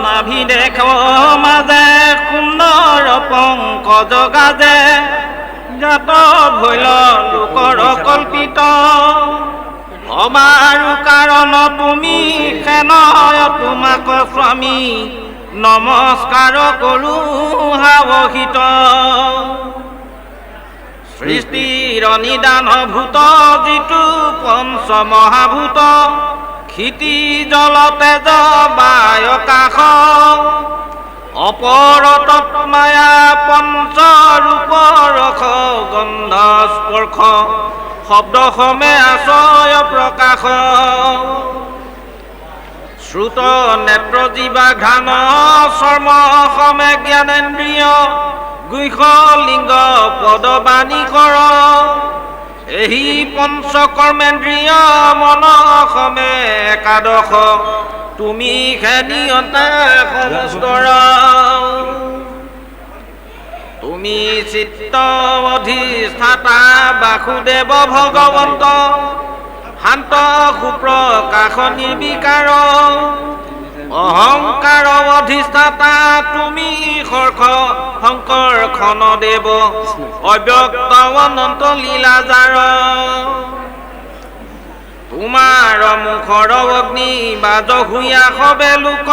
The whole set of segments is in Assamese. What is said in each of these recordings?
নাভি দেখ মাজে সুন্দৰ পংকজ গাজে জাত ভৈল লোকৰ কল্পিত অবাৰু কাৰণ তুমি সেনয় তোমাক স্বামী নমস্কাৰ কৰোঁ সাৱহিত সৃষ্টিৰ নিদান ভূত যিটো পঞ্চ মহাভূত ক্ষিতি জল তেজ বায়কাশ অপৰতত মায়া পঞ্চৰূপ ৰস গন্ধ স্পৰ্শ শব্দ সমে আশয় প্ৰকাশ শ্ৰুত নেত্ৰ জীৱা ঘ্ৰাণ চৰ্ম সমে জ্ঞানেন্দ্ৰিয় গুহ লিংগ পদবাণী কৰ এহি পঞ্চকৰ্মেন্দ্ৰিয় মন সমে একাদশ তুমি খেনিয়তা সমস্তৰ তুমি চিত্ত অধিষ্ঠাতা বাসুদেৱ ভগৱন্ত শান্ত সুপ্ৰকাশ নিৰ্বিকাৰ অহংকাৰ অধিষ্ঠাতা তুমি হৰ্ষ শংকৰ ক্ষণদেৱ অব্যক্ত অনন্ত লীলাজাৰ তোমাৰ মুখৰ অগ্নি বাজ হুয়া সবে লোক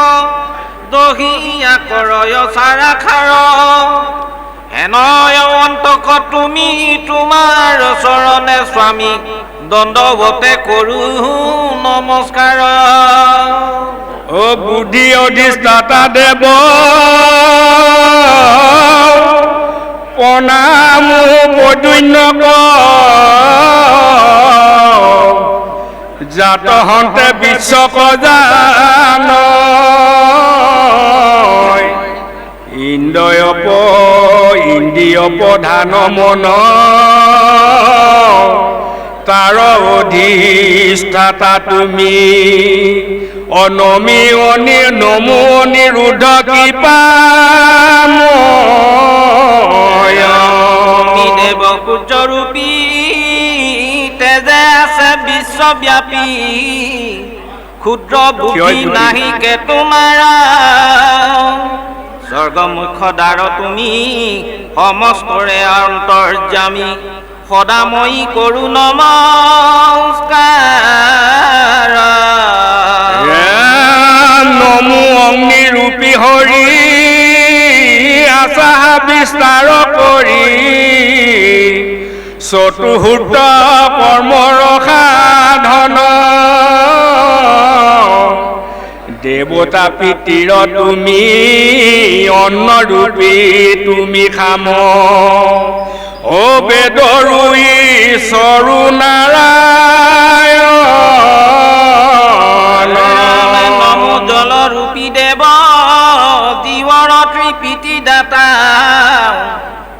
দহিয়া কৰয় চাৰাখাৰ হেনয় অন্তক তুমি তোমাৰ চৰণে স্বামী দণ্ডৱতে কৰোঁ নমস্কাৰ ও বুদ্ধি অধিষ্ঠাতা দেৱ প্ৰণাম বৈদন্য জাত হন্তে বিশ্বক জান ইন্দ্ৰয়প ইন্দ্ৰিয় প্ৰধান মন তাৰ অধিষ্ঠাতা তুমি অনমী নমো অনিৰুদ্ধ কৃপাময় দেৱ সূৰ্যৰূপী তেজে আছে বিশ্বব্যাপী ক্ষুদ্ৰ বুদ্ধি নাহিকে তোমাৰ স্বৰ্গ মুখ্য দ্বাৰ তুমি সমস্তৰে অন্তৰ্যামী সদাময়ী কৰোঁ নমস্কাৰ নমো অগ্নিৰূপী হৰি আশা বিস্তাৰ কৰি চতুৰ্হূত কৰ্মৰ সাধন দেৱতা পিতৃৰ তুমি অন্নৰূপী তুমি খাম ও বেদৰু ঈশ্বৰু নাৰায়ণ নমো জলৰূপী দেৱ জীৱৰ ত্ৰিপিতি দাতা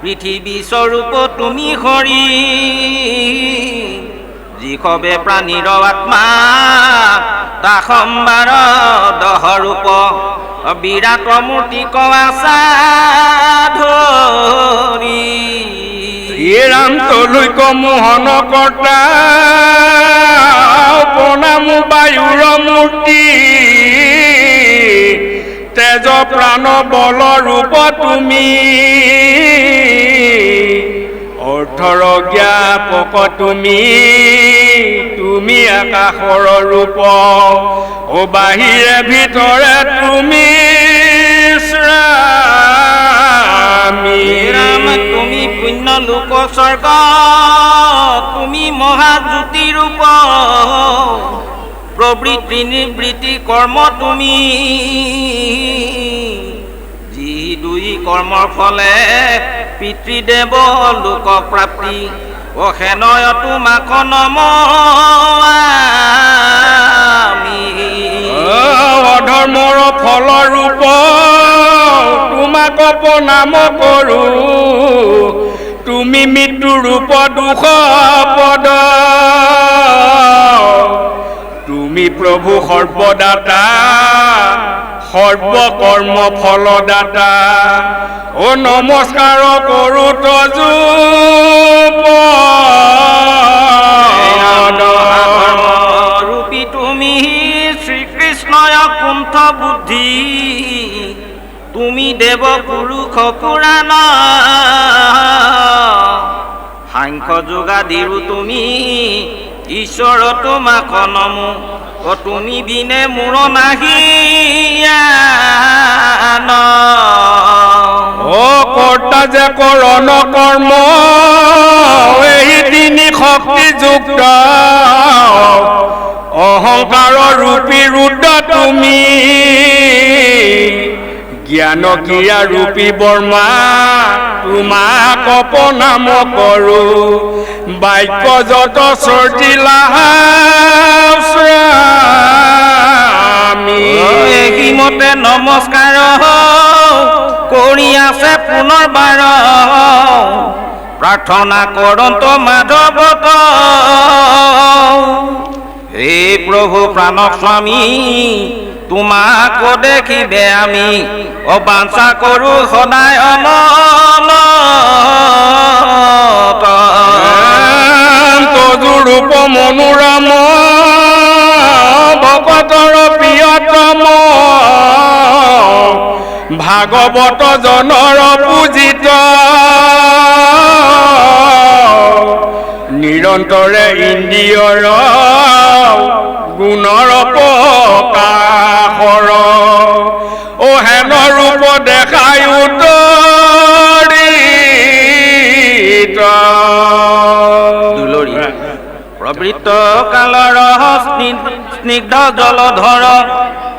পৃথিৱী স্বৰূপ তুমি হৰি যিসবে প্ৰাণীৰ আত্মা তা সম্বাৰ দহৰূপ বিৰাট মূৰ্তি কৱাচা ধৰি ৰাম তলৈক মোহন কৰ্তা প্ৰণাম বায়ুৰ মূৰ্তি তেজ প্ৰাণ বল ৰূপ তুমি অৰ্থৰ জ্ঞাপক তুমি তুমি আকাশৰ ৰূপ ও বাহিৰে ভিতৰে তুমি ৰাম তুমি পুণ্য লোক স্বৰ্গ তুমি মহাজ্যোতি ৰূপ প্ৰবৃত্তি নিবৃত্তি কৰ্ম তুমি যি দুই কৰ্মৰ ফলে পিতৃদেৱ লোক প্ৰাপ্তি অসেনয় তোমাক নমামি অধৰ্মৰ ফল ৰূপ তোমাক প্ৰণাম কৰোঁ তুমি মৃত্যু ৰূপ দুখ পদ তুমি প্ৰভু সৰ্বদাতা সৰ্বকৰ্ম ফলদাতা ও নমস্কাৰ কৰোঁ তজু ৰূপী তুমি শ্ৰীকৃষ্ণয় কুণ্ঠ বুদ্ধি তুমি দেৱ পুৰুষ পুৰাণ সাংখ্য যোগাদিৰো তুমি ঈশ্বৰ তোমাক নমো তুমি বিনে মোৰ নাহি কৰ্তা যে কৰণ কৰ্ম এই তিনি শক্তিযুক্ত অহংকাৰৰ ৰূপী ৰুদ্ৰ তুমি জ্ঞান ক্ৰিয়া ৰূপী বৰ্মা তোমাক অপনাম কৰো বাক্য যত চৰ্জিলা মতে নমস্কাৰ কৰি আছে পুনৰবাৰ প্ৰাৰ্থনা কৰন্ত মাধৱত হে প্ৰভু প্ৰাণক স্বামী তোমাক দেখিবে আমি অবাঞ্ছা কৰো সদায় অনন্ত তজুৰূপ মনোৰম ভকতৰ প্ৰিয়তম ভাগৱত জনৰ পূজিত নিৰন্তৰে ইন্দ্ৰিয়ৰ গুণৰ প্ৰকাশৰ অ হেন ৰূপ দেখাই উত্তৰিত প্ৰবৃত্ত কালৰ স্নিগ্ধ জলধৰ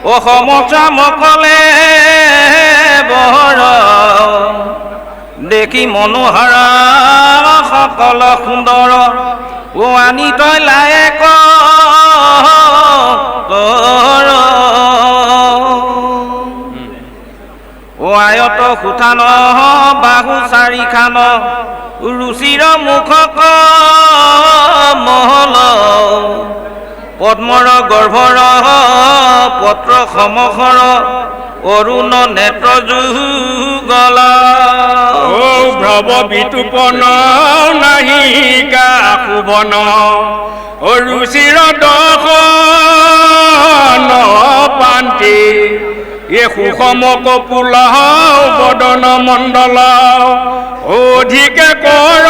অসম চামকলে বহৰ দেখি মনোহৰ সকল সুন্দৰ ও আনি তই লায়েক ও আয়ত সুঠান বাহু চাৰিখান ৰুচিৰ মুখক মহল পদ্মৰ গৰ্ভৰ পত্ৰ সমসৰ অৰুণ নেত্ৰ যুগল ভ্ৰৱ বিতুপন নাহিকা শুভন ৰুচিৰ দৰ্শন পান্তি এ সুষম কপুল বদন মণ্ডল অধিকে কৰ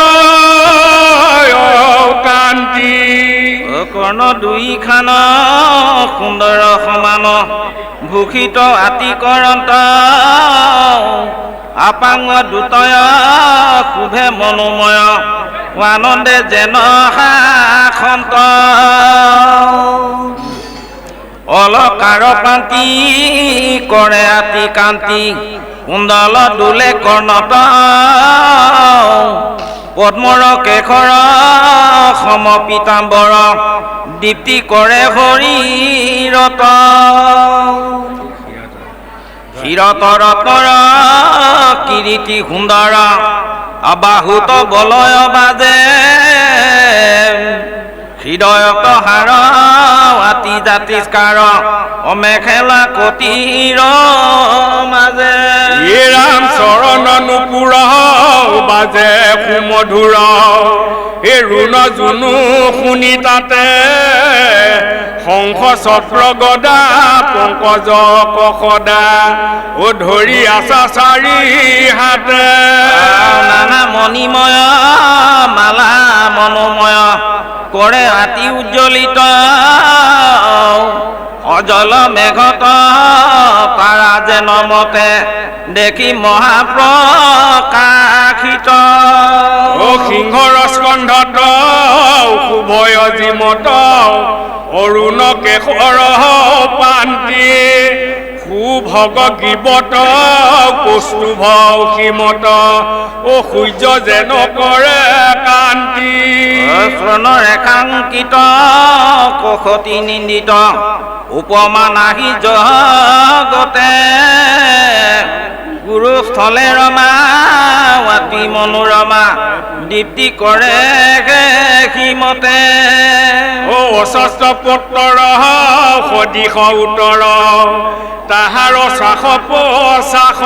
কান্তি কৰ্ণ দুইখান সুন্দৰ সমান ভূষিত আতিকৰন্ত আপাং দুতয় শুভে মনোময় আনন্দে যেন শাসন্ত অলকাৰ পান্তি কৰে আতি কান্তি কুণ্ডল দোলে কৰ্ণত পদ্মৰ কেশৰ সম পীতাম্বৰ দীপ্তি কৰে শৰীৰত শিৰত ৰত্নৰ কিৰীতি সুন্দৰ বাহুত বলয় বাজে হৃদয়ত হাৰ আতি জাতিষ্কাৰ মেখেলা কটিৰ মাজে ৰাম চৰণ নুপুৰ বাজে সুমধুৰ এই ৰুণ জুনু শুনি তাতে শংখ চক্ৰ গদা পংকজ কসদা ও ধৰি আছা চাৰি হাতে নানা মণিময় মালা মনোময় কৰে আতি উজ্জ্বলিত অজল মেঘত তাৰা যেন মতে দেখি মহাপ্ৰকাশিত ও সিংহৰ স্কন্ধত শুভয় জিমত অৰুণ কেশৰ পান্তি সুভগ গিবত কৌস্তুভ সীমত ও সূৰ্য যেন কৰে কান্তি শ্ৰণ ৰেখাংকিত কষতি নিন্দিত উপমা নাহি জগতে গুৰুস্থলে ৰমা অতি মনোৰমা দীপ্তি কৰে সীমতে ও অস্ত্ৰ পুত্ৰ সদিশ উত্তৰ তাহাৰ চাখ পচাখ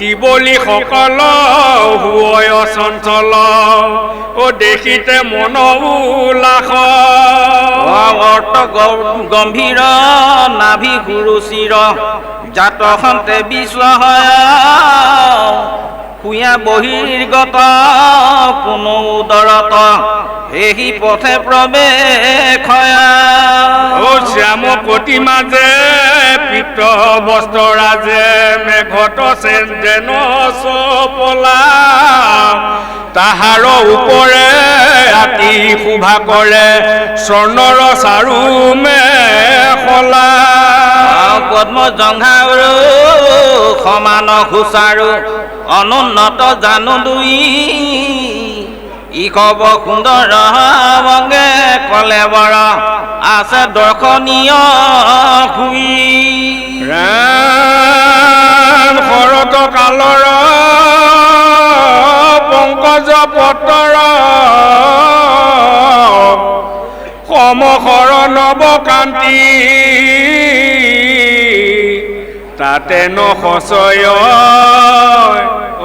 তিবলি সকল হুয় চঞ্চল ও দেখিতে মন উল্লাস অৰ্ত গম্ভীৰ নাভি গুৰু চিৰ জাত সন্তে বিশ্ব শুয়া বহিৰ্গত পুনৌ উদৰত এহি পথে প্ৰৱেশ ও শ্যাম প্ৰতিমা যে পিত বস্ত্ৰৰাজে মেঘত যেন চপলা তাহাৰ ওপৰে ৰাতি শোভা কৰে স্বৰ্ণৰ চাৰু মেখলা পদ্ম জংঘাৰু সমান সুচাৰু অনুন্নত জানো দুই ই কব সুন্দৰ বংগে কলে বৰ আছে দৰ্শনীয় শুই ৰাম শৰৎ কালৰ পংকজ পতৰ সমসৰ নৱকান্তি তাতে নসচয়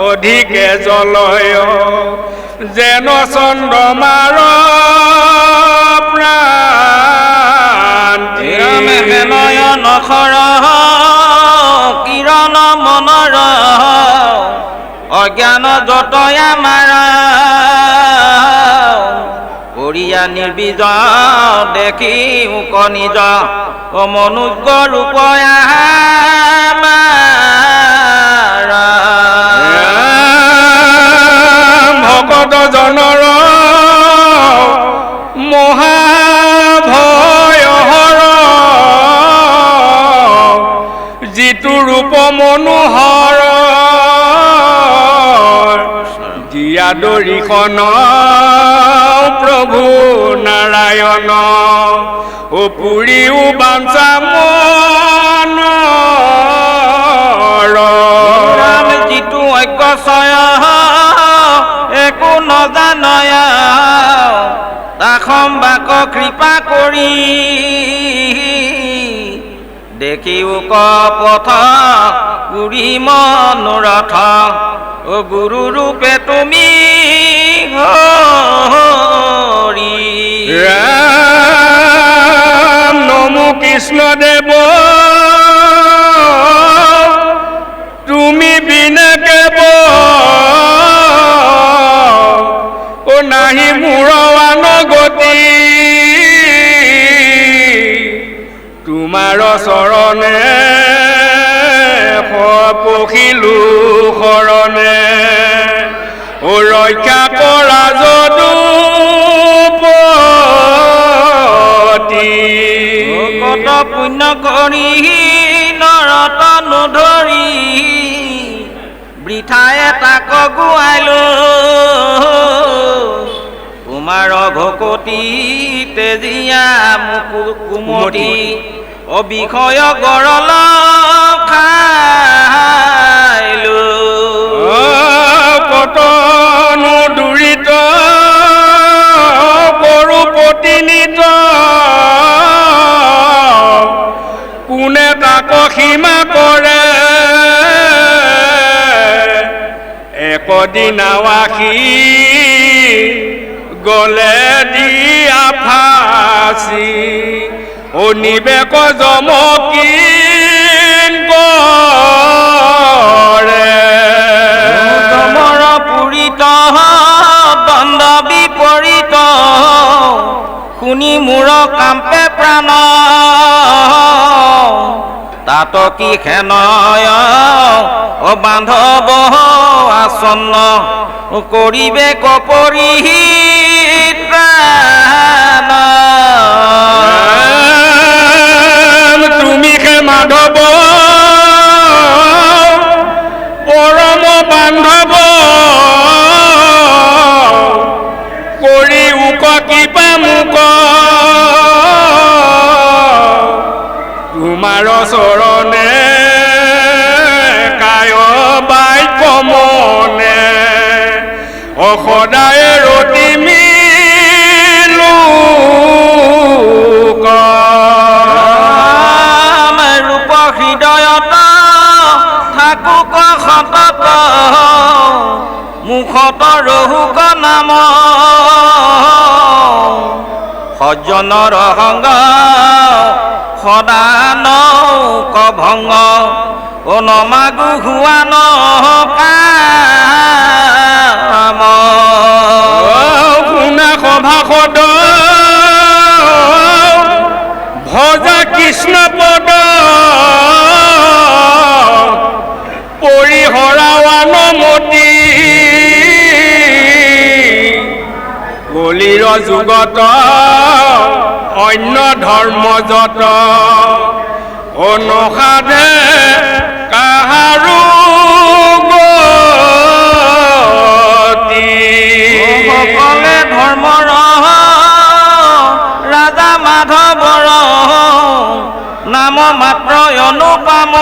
অধিকে জলয় যেন চন্দ্ৰমাৰ প্ৰান্তি নয়ন খৰ কিৰণ মনৰ অজ্ঞান যতয়া মাৰ কৰিয়া নিৰ্বীজ দেখি মুক নিজ মনুষ্য ৰূপয়া ভকত জনৰ মহাভয়হৰ যিটো ৰূপ মনোহৰ দিয়া দৰিখন প্ৰভু নাৰায়ণ ও পুৰীও বাঞ্ছা মনৰ যিটো ঐক্যচয় একো নজানয় তাখম বাক কৃপা কৰি দেখিও কপথ পুৰী মনোৰথ ও গুৰু ৰূপে তুমি হৰি ৰাম নমো কৃষ্ণ দেৱ তুমি বিনে কেব ও নাহি মোৰ গতি তোমাৰ চৰণে পখিলো শৰণে ও ৰক্ষা কৰা যদুপতি কত পুণ্য কৰি নৰতনু ধৰি বৃথায়ে তাক গুৱাইলো তোমাৰ ভকতি তেজিয়া কুমতি অবিষয় গৰল খাইলো কতনো দুৰিত কৰো প্ৰতিনিত কোনে তাক সীমা কৰে একদিনাৱাসী গলে দিয়া ফাঁচি ও নিবেক জমকিন কৰে তমৰ পুৰিত দণ্ড বিপৰীত শুনি মূৰ কাম্পে প্ৰাণ তাত কি খেনয় ও বান্ধৱ আসন্ন কৰিবে কপৰিহিত তুমি হে মাধৱ পৰম বান্ধৱ কৰি উক কৃপা মুক তোমাৰ চৰণে কায় বাক্য মনে সদায় ৰতি মিলো ৰূপ হৃদয়ত তাকো ক সতত মুখত ৰহুক নাম সজ্জনৰ সংগ সদা নৌক ভংগ ও নমাগু হোৱা ন কাম শুনা সভা সদ ভজা কৃষ্ণ পদ পৰিহৰাৱান মতি কলিৰ যুগত অন্য ধৰ্ম যত অনুসাধে কাহাৰো গতি সকলে ধৰ্মৰ ৰাজা মাধৱৰ নাম মাত্ৰ অনুপম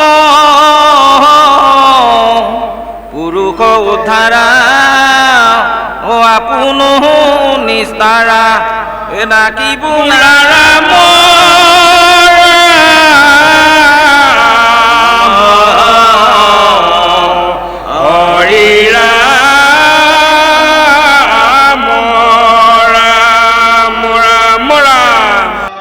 পুৰুষ উদ্ধাৰা ও আপোন নিস্তাৰা ডাকিব ৰাম